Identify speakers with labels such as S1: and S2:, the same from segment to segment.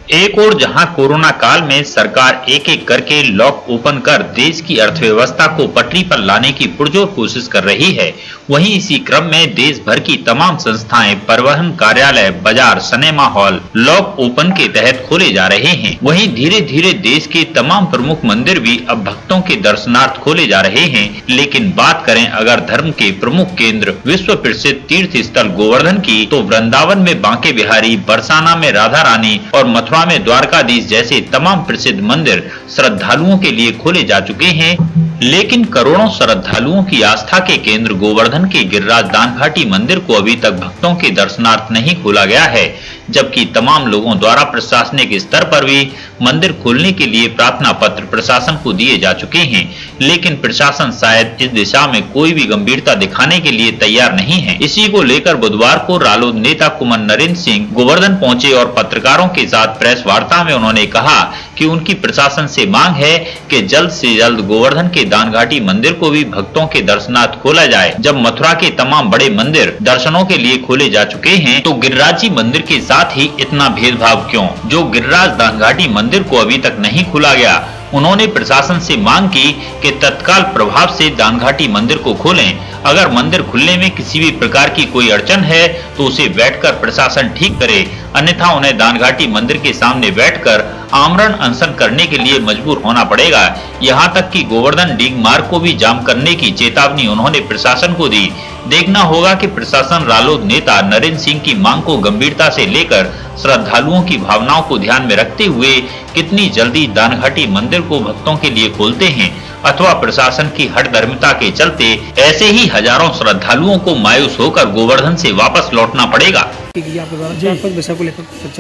S1: एक और जहां कोरोना काल में सरकार एक एक करके लॉक ओपन कर देश की अर्थव्यवस्था को पटरी पर लाने की पुरजोर कोशिश कर रही है, वहीं इसी क्रम में देश भर की तमाम संस्थाएं, परिवहन कार्यालय, बाजार, सिनेमा हॉल लॉक ओपन के तहत खोले जा रहे हैं। वहीं धीरे धीरे देश के तमाम प्रमुख मंदिर भी अब भक्तों के दर्शनार्थ खोले जा रहे हैं। लेकिन बात करें अगर धर्म के प्रमुख केंद्र विश्व प्रसिद्ध तीर्थ स्थल गोवर्धन की, तो वृंदावन में बांके बिहारी, बरसाना में राधा रानी और मथुरा में द्वारकाधीश जैसे तमाम प्रसिद्ध मंदिर श्रद्धालुओं के लिए खोले जा चुके हैं। लेकिन करोड़ों श्रद्धालुओं की आस्था के केंद्र गोवर्धन के गिरिराज दानघाटी मंदिर को अभी तक भक्तों के दर्शनार्थ नहीं खोला गया है, जबकि तमाम लोगों द्वारा प्रशासनिक स्तर पर भी मंदिर खोलने के लिए प्रार्थना पत्र प्रशासन को दिए जा चुके हैं। लेकिन प्रशासन शायद इस दिशा में कोई भी गंभीरता दिखाने के लिए तैयार नहीं है। इसी को लेकर बुधवार को रालोद नेता कुंवर नरेंद्र सिंह गोवर्धन पहुंचे और पत्रकारों के साथ प्रेस वार्ता में उन्होंने कहा कि उनकी प्रशासन से मांग है कि जल्द से जल्द गोवर्धन के दानघाटी मंदिर को भी भक्तों के दर्शनार्थ खोला जाए। जब मथुरा के तमाम बड़े मंदिर दर्शनों के लिए खोले जा चुके हैं, तो गिरिराज जी मंदिर के साथ ही इतना भेदभाव क्यों, जो गिरिराज दानघाटी मंदिर को अभी तक नहीं खोला गया। उन्होंने प्रशासन से मांग की कि तत्काल प्रभाव से दानघाटी मंदिर को खोलें। अगर मंदिर खुलने में किसी भी प्रकार की कोई अड़चन है तो उसे बैठकर प्रशासन ठीक करे, अन्यथा उन्हें दानघाटी मंदिर के सामने बैठकर आमरण अनशन करने के लिए मजबूर होना पड़ेगा। यहां तक कि गोवर्धन डीग मार्ग को भी जाम करने की चेतावनी उन्होंने प्रशासन को दी। देखना होगा कि प्रशासन रालोद नेता नरेंद्र सिंह की मांग को गंभीरता से लेकर श्रद्धालुओं की भावनाओं को ध्यान में रखते हुए कितनी जल्दी दानघाटी मंदिर को भक्तों के लिए खोलते हैं, अथवा प्रशासन की हठधर्मिता के चलते ऐसे ही हजारों श्रद्धालुओं को मायूस होकर गोवर्धन से वापस लौटना पड़ेगा।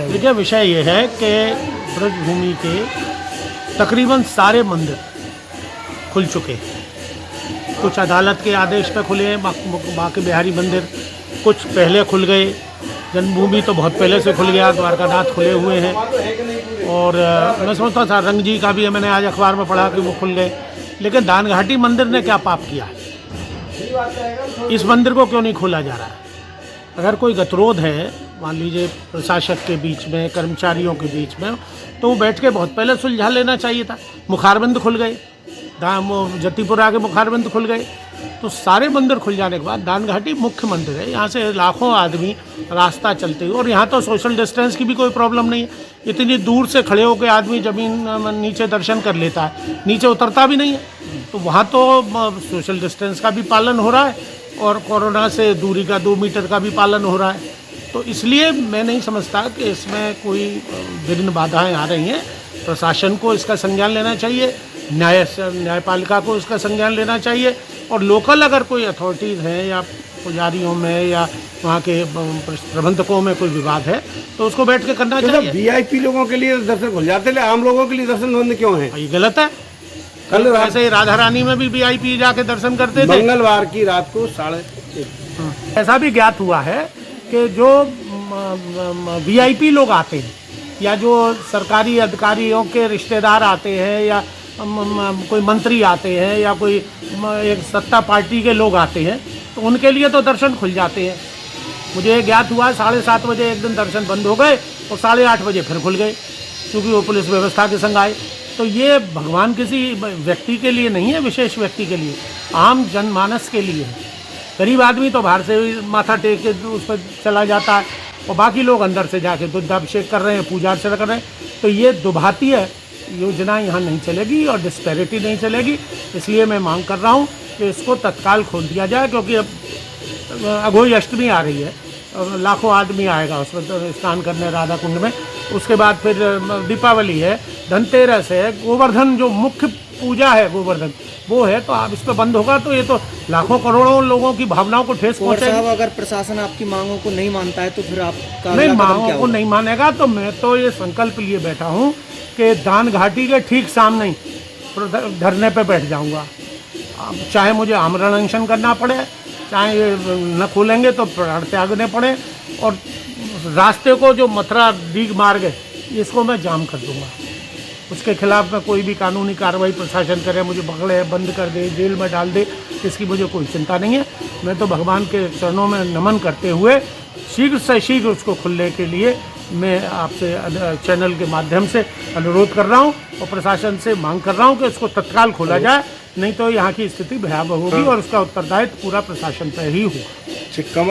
S2: देखिए, विषय ये है कि ब्रजभूमि के तकरीबन सारे मंदिर खुल चुके हैं। कुछ अदालत के आदेश पे खुले हैं, बांके बिहारी मंदिर कुछ पहले खुल गए, जन्मभूमि तो बहुत पहले से खुल गया, द्वारकानाथ खुले हुए हैं। और मैं समझता था रंग जी का भी मैंने आज अखबार में पढ़ा कि वो खुल गए। लेकिन दानघाटी मंदिर ने क्या पाप किया है? इस मंदिर को क्यों नहीं खोला जा रहा है? अगर कोई गतिरोध है, मान लीजिए प्रशासक के बीच में, कर्मचारियों के बीच में, तो वो बैठ के बहुत पहले सुलझा लेना चाहिए था। मुखारबंद खुल गए, जतीपुरा के मुखारबंद खुल गए, तो सारे मंदिर खुल जाने के बाद दानघाटी मुख्य मंदिर है, यहाँ से लाखों आदमी रास्ता चलते हुए, और यहाँ तो सोशल डिस्टेंस की भी कोई प्रॉब्लम नहीं है। इतनी दूर से खड़े होकर आदमी जमीन नीचे दर्शन कर लेता है, नीचे उतरता भी नहीं है। तो वहाँ तो सोशल डिस्टेंस का भी पालन हो रहा है और कोरोना से दूरी का 2 मीटर का भी पालन हो रहा है। तो इसलिए मैं नहीं समझता कि इसमें कोई विघ्न बाधाएं आ रही हैं। प्रशासन को इसका संज्ञान लेना चाहिए, न्यायपालिका को इसका संज्ञान लेना चाहिए, और लोकल अगर कोई अथॉरिटीज़ हैं या पुजारियों में या वहाँ के प्रबंधकों में कोई विवाद है तो उसको बैठ के करना चाहिए।
S3: वीआईपी लोगों के लिए दर्शन खुल जाते हैं, आम लोगों के लिए दर्शन बंद क्यों है?
S2: ये गलत है। कल वैसे ही राधा रानी में भी वीआईपी जाके दर्शन करते थे।
S3: मंगलवार की रात को 1:30।
S2: ऐसा भी ज्ञात हुआ है कि जो वीआईपी लोग आते हैं या जो सरकारी अधिकारियों के रिश्तेदार आते हैं या कोई मंत्री आते हैं या कोई एक सत्ता पार्टी के लोग आते हैं, तो उनके लिए तो दर्शन खुल जाते हैं। मुझे ज्ञात हुआ 7:30 बजे एक दिन दर्शन बंद हो गए और 8:30 बजे फिर खुल गए, क्योंकि वो पुलिस व्यवस्था के संग आए। तो ये भगवान किसी व्यक्ति के लिए नहीं है, विशेष व्यक्ति के लिए, आम जनमानस के लिए है। गरीब आदमी तो बाहर से माथा टेक के उस पर चला जाता है और बाकी लोग अंदर से जाके दुग्धाभिषेक कर रहे हैं, पूजा अर्चना कर रहे हैं। तो ये दुभाती है योजना यहाँ नहीं चलेगी और डिस्पैरिटी नहीं चलेगी। इसलिए मैं मांग कर रहा हूँ कि इसको तत्काल खोल दिया जाए, क्योंकि अब अघोई अष्टमी आ रही है और लाखों आदमी आएगा उसमें तो स्नान करने राधा कुंड में। उसके बाद फिर दीपावली है, धनतेरस है, गोवर्धन जो मुख्य पूजा है गोवर्धन वो है। तो आप इस पर बंद होगा तो ये तो लाखों करोड़ों लोगों की भावनाओं को ठेस पहुंचेगी।
S4: अगर प्रशासन आपकी मांगों को नहीं मानता है तो फिर आप
S2: नहीं, मांगों को नहीं मानेगा तो मैं तो ये संकल्प लिए बैठा हूँ कि दानघाटी के ठीक सामने ही धरने पे बैठ जाऊँगा। चाहे मुझे आमरण अनशन करना पड़े, चाहे न खोलेंगे तो प्राण त्यागने पड़े, और रास्ते को जो मथुरा डीग मार्ग है इसको मैं जाम कर दूंगा। उसके खिलाफ में कोई भी कानूनी कार्रवाई प्रशासन करे, मुझे पकड़े, बंद कर दे, जेल में डाल दे, इसकी मुझे कोई चिंता नहीं है। मैं तो भगवान के चरणों में नमन करते हुए शीघ्र से शीघ्र उसको खुलने के लिए मैं आपसे चैनल के माध्यम से अनुरोध कर रहा हूँ और प्रशासन से मांग कर रहा हूँ कि इसको तत्काल खोला जाए, नहीं तो यहाँ की स्थिति भयावह होगी और उसका उत्तरदायित्व पूरा प्रशासन पर ही होगा।